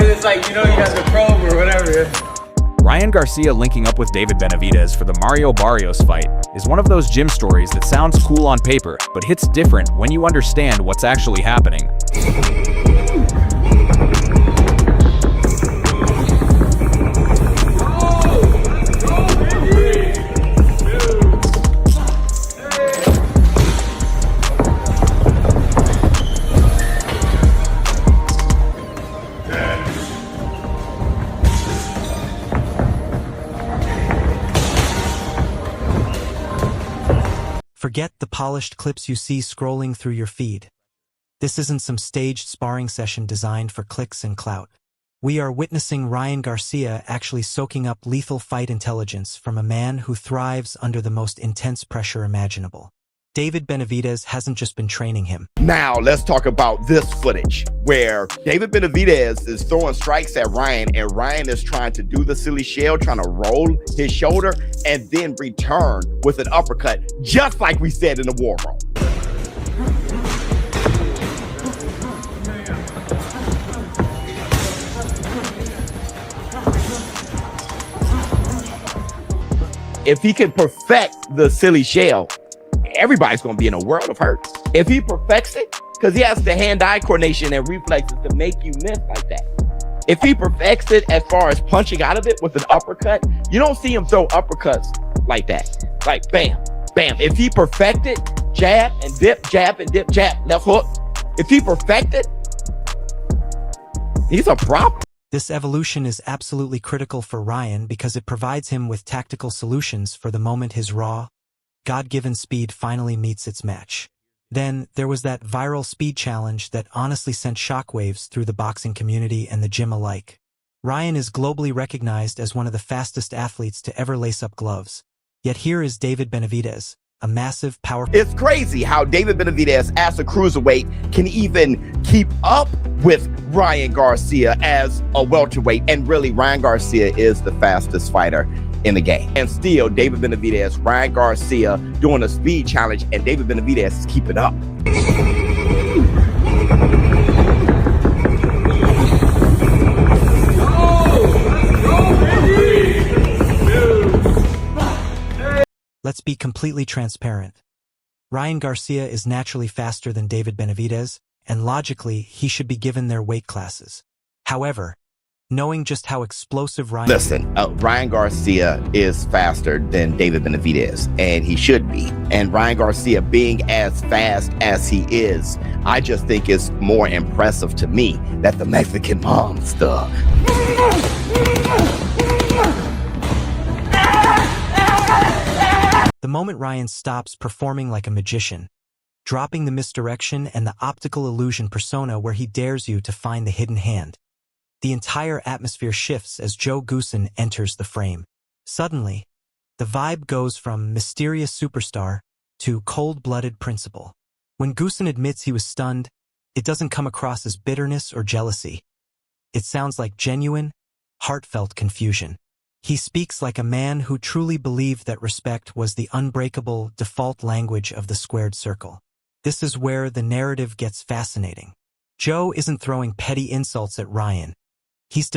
It's like, you know, you have the probe or whatever. Ryan Garcia linking up with David Benavidez for the Mario Barrios fight is one of those gym stories that sounds cool on paper, but hits different when you understand what's actually happening. Forget the polished clips you see scrolling through your feed. This isn't some staged sparring session designed for clicks and clout. We are witnessing Ryan Garcia actually soaking up lethal fight intelligence from a man who thrives under the most intense pressure imaginable. David Benavidez hasn't just been training him. Now let's talk about this footage where David Benavidez is throwing strikes at Ryan, and Ryan is trying to do the silly shell, trying to roll his shoulder and then return with an uppercut, just like we said in the war room. If he can perfect the silly shell, everybody's going to be in a world of hurt. If he perfects it, because he has the hand-eye coordination and reflexes to make you miss like that. If he perfects it as far as punching out of it with an uppercut, you don't see him throw uppercuts like that. Like bam, bam. If he perfected jab and dip, jab, left hook. If he perfected, he's a problem. This evolution is absolutely critical for Ryan because it provides him with tactical solutions for the moment his raw, God-given speed finally meets its match. Then, there was that viral speed challenge that honestly sent shockwaves through the boxing community and the gym alike. Ryan is globally recognized as one of the fastest athletes to ever lace up gloves. Yet here is David Benavidez, a massive, powerful... It's crazy how David Benavidez, as a cruiserweight, can even keep up with Ryan Garcia as a welterweight. And really, Ryan Garcia is the fastest fighter in the game. And still, David Benavidez, Ryan Garcia doing a speed challenge, and David Benavidez is keeping up. Let's be completely transparent. Ryan Garcia is naturally faster than David Benavidez, and logically, he should be given their weight classes. However, knowing just how explosive Ryan... Listen, Ryan Garcia is faster than David Benavidez, and he should be. And Ryan Garcia being as fast as he is, I just think it's more impressive to me that the Mexican monster... The moment Ryan stops performing like a magician, dropping the misdirection and the optical illusion persona where he dares you to find the hidden hand, the entire atmosphere shifts as Goosen enters the frame. Suddenly, the vibe goes from mysterious superstar to cold-blooded principal. When Goosen admits he was stunned, it doesn't come across as bitterness or jealousy. It sounds like genuine, heartfelt confusion. He speaks like a man who truly believed that respect was the unbreakable default language of the squared circle. This is where the narrative gets fascinating. Joe isn't throwing petty insults at Ryan. He's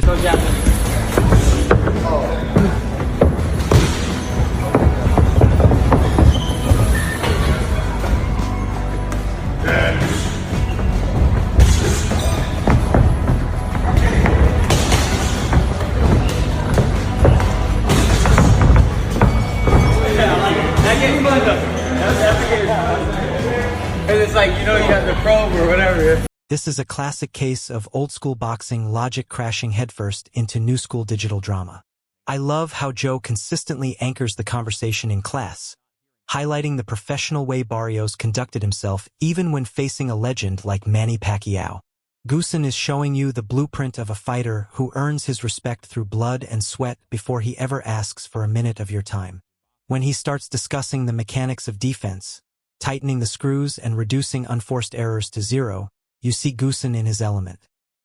It's like, you know, you have the probe or whatever. This is a classic case of old-school boxing logic crashing headfirst into new-school digital drama. I love how Joe consistently anchors the conversation in class, highlighting the professional way Barrios conducted himself even when facing a legend like Manny Pacquiao. Goosen is showing you the blueprint of a fighter who earns his respect through blood and sweat before he ever asks for a minute of your time. When he starts discussing the mechanics of defense, tightening the screws and reducing unforced errors to zero, you see Goosen in his element.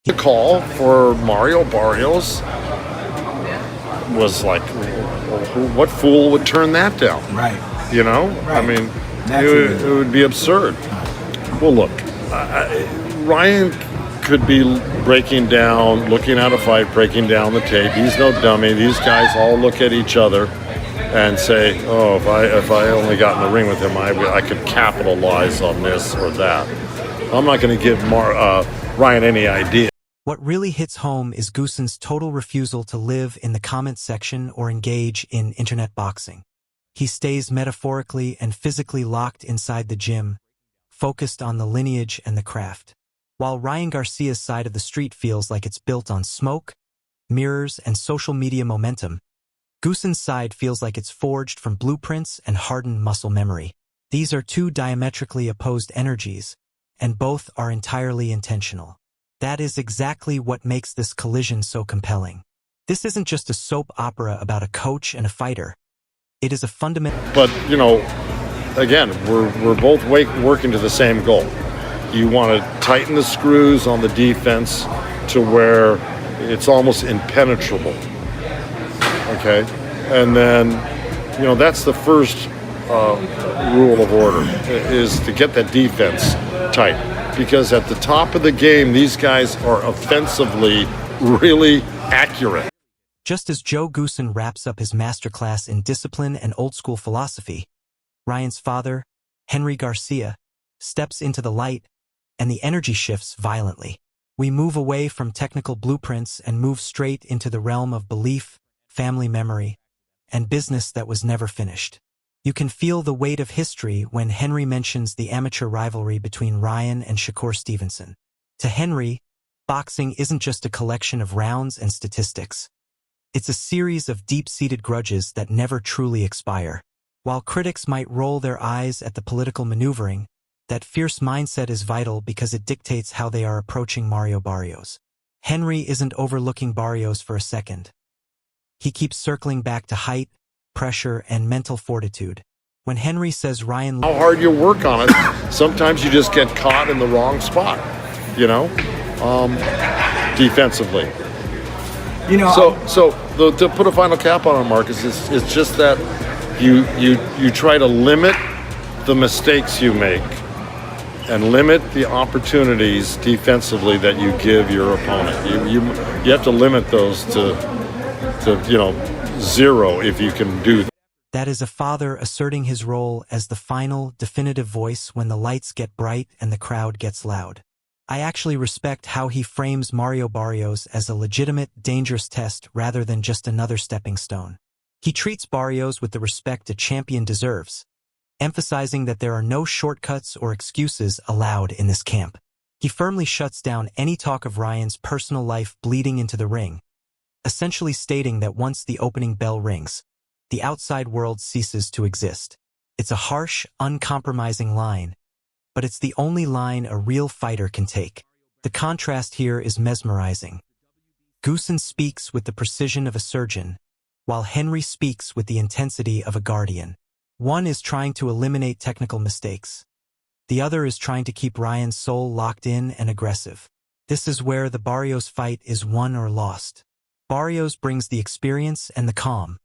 The call for Mario Barrios was like, what fool would turn that down? Right. You know? Right. I mean, it would be absurd. Well, look, Ryan could be breaking down, looking at a fight, breaking down the tape. He's no dummy. These guys all look at each other and say, oh, if I only got in the ring with him, I could capitalize on this or that. I'm not going to give Ryan any idea. What really hits home is Goosen's total refusal to live in the comment section or engage in internet boxing. He stays metaphorically and physically locked inside the gym, focused on the lineage and the craft. While Ryan Garcia's side of the street feels like it's built on smoke, mirrors, and social media momentum, Goosen's side feels like it's forged from blueprints and hardened muscle memory. These are two diametrically opposed energies, and both are entirely intentional. That is exactly what makes this collision so compelling. This isn't just a soap opera about a coach and a fighter. It is a fundamental... But, you know, again, we're both working to the same goal. You want to tighten the screws on the defense to where it's almost impenetrable. Okay? And then, you know, that's the first rule of order, is to get that defense tight. Because at the top of the game, these guys are offensively really accurate. Just as Joe Goosen wraps up his masterclass in discipline and old-school philosophy, Ryan's father, KingRy Garcia, steps into the light, and the energy shifts violently. We move away from technical blueprints and move straight into the realm of belief, family memory, and business that was never finished. You can feel the weight of history when KingRy mentions the amateur rivalry between Ryan and Shakur Stevenson. To KingRy, boxing isn't just a collection of rounds and statistics. It's a series of deep-seated grudges that never truly expire. While critics might roll their eyes at the political maneuvering, that fierce mindset is vital because it dictates how they are approaching Mario Barrios. KingRy isn't overlooking Barrios for a second. He keeps circling back to height, pressure, and mental fortitude. When KingRy says Ryan... How hard you work on it, sometimes you just get caught in the wrong spot, you know, defensively. You know, To put a final cap on it, Marcus, it's just that you try to limit the mistakes you make and limit the opportunities defensively that you give your opponent. You have to limit those to you know, zero if you can do that. That is a father asserting his role as the final, definitive voice when the lights get bright and the crowd gets loud. I actually respect how he frames Mario Barrios as a legitimate, dangerous test rather than just another stepping stone. He treats Barrios with the respect a champion deserves, emphasizing that there are no shortcuts or excuses allowed in this camp. He firmly shuts down any talk of Ryan's personal life bleeding into the ring, essentially stating that once the opening bell rings, the outside world ceases to exist. It's a harsh, uncompromising line, but it's the only line a real fighter can take. The contrast here is mesmerizing. Goosen speaks with the precision of a surgeon, while KingRy speaks with the intensity of a guardian. One is trying to eliminate technical mistakes. The other is trying to keep Ryan's soul locked in and aggressive. This is where the Barrios fight is won or lost. Barrios brings the experience and the calm.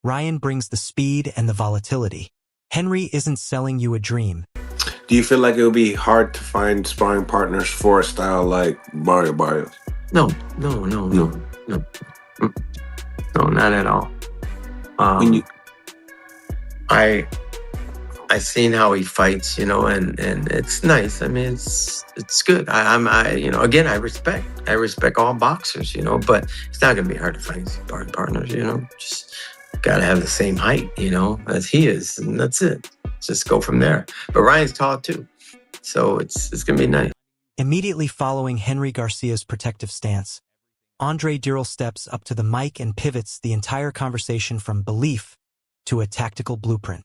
Ryan brings the speed and the volatility. KingRy isn't selling you a dream. Do you feel like it would be hard to find sparring partners for a style like Mario Barrios? No, not at all. I seen how he fights, you know, and it's nice. I mean, it's good. Again, I respect all boxers, you know, but it's not gonna be hard to find sparring partners, you know. Just gotta have the same height, you know, as he is, and that's it. Just go from there. But Ryan's tall too, so it's gonna be nice. Immediately following KingRy Garcia's protective stance, Dirrell steps up to the mic and pivots the entire conversation from belief to a tactical blueprint.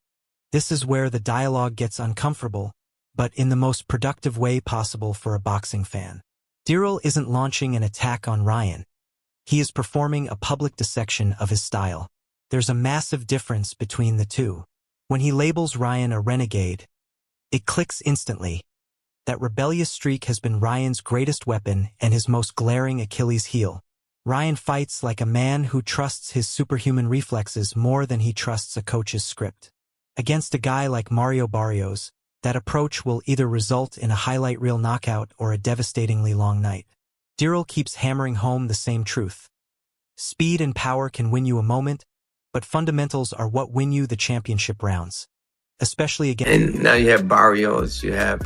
This is where the dialogue gets uncomfortable, but in the most productive way possible for a boxing fan. Dirrell isn't launching an attack on Ryan. He is performing a public dissection of his style. There's a massive difference between the two. When he labels Ryan a renegade, it clicks instantly. That rebellious streak has been Ryan's greatest weapon and his most glaring Achilles heel. Ryan fights like a man who trusts his superhuman reflexes more than he trusts a coach's script. Against a guy like Mario Barrios, that approach will either result in a highlight reel knockout or a devastatingly long night. Dirrell keeps hammering home the same truth. Speed and power can win you a moment, but fundamentals are what win you the championship rounds. Especially against... And now you have Barrios, you had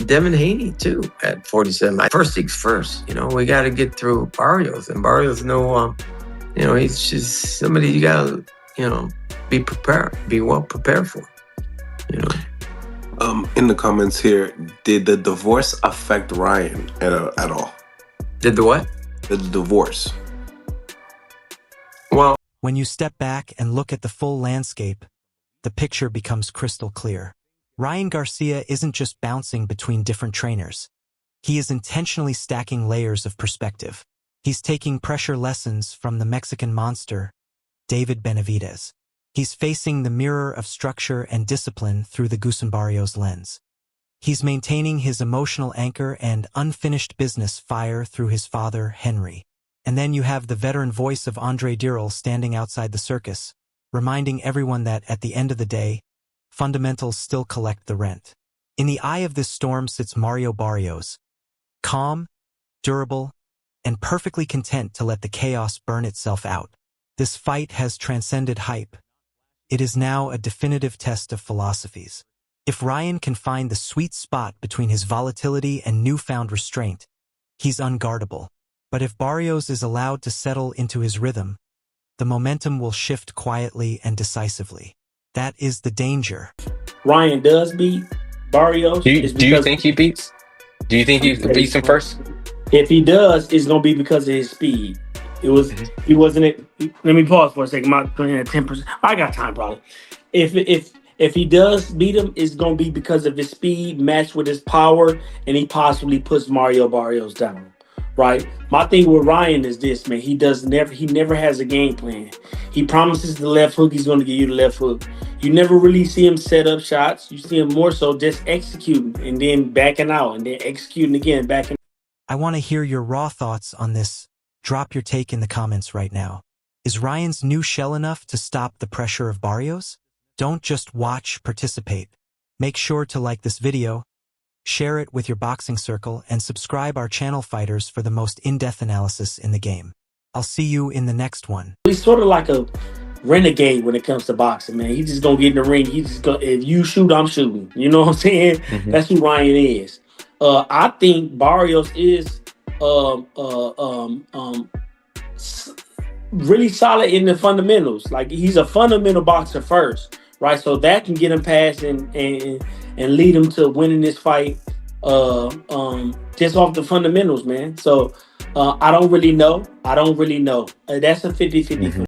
Devin Haney too at 47. First things first, we got to get through Barrios, and Barrios he's just somebody you got to, be prepared, be well prepared for, In the comments here, did the divorce affect Ryan at all? Did the what? The divorce. Well, when you step back and look at the full landscape, the picture becomes crystal clear. Ryan Garcia isn't just bouncing between different trainers. He is intentionally stacking layers of perspective. He's taking pressure lessons from the Mexican monster, David Benavidez. He's facing the mirror of structure and discipline through the Goosen Barrios lens. He's maintaining his emotional anchor and unfinished business fire through his father, KingRy. And then you have the veteran voice of Andre Dirrell standing outside the circus, reminding everyone that, at the end of the day, fundamentals still collect the rent. In the eye of this storm sits Mario Barrios, calm, durable, and perfectly content to let the chaos burn itself out. This fight has transcended hype. It is now a definitive test of philosophies. If Ryan can find the sweet spot between his volatility and newfound restraint, he's unguardable. But if Barrios is allowed to settle into his rhythm, the momentum will shift quietly and decisively. That is the danger. Ryan does beat Barrios. Do you think he beats? Do you think he beats him first? If he does, it's gonna be because of his speed. He wasn't. Let me pause for a second. My 10%. I got time, probably. If he does beat him, it's gonna be because of his speed matched with his power, and he possibly puts Mario Barrios down. Right. My thing with Ryan is this, man. He never has a game plan. He promises the left hook. He's going to give you the left hook. You never really see him set up shots. You see him more so just executing and then backing out and then executing again, backing. I want to hear your raw thoughts on this. Drop your take in the comments right now. Is Ryan's new shell enough to stop the pressure of Barrios? Don't just watch, participate. Make sure to like this video, share it with your boxing circle, and subscribe our channel, Fighters, for the most in-depth analysis in the game. I'll see you in the next one. He's sort of like a renegade when it comes to boxing, man. He's just gonna get in the ring. If you shoot, I'm shooting. You know what I'm saying? Mm-hmm. That's who Ryan is. I think Barrios is really solid in the fundamentals. Like, he's a fundamental boxer first, right? So that can get him past and lead him to winning this fight just off the fundamentals, man. So I don't really know. That's a 50-50.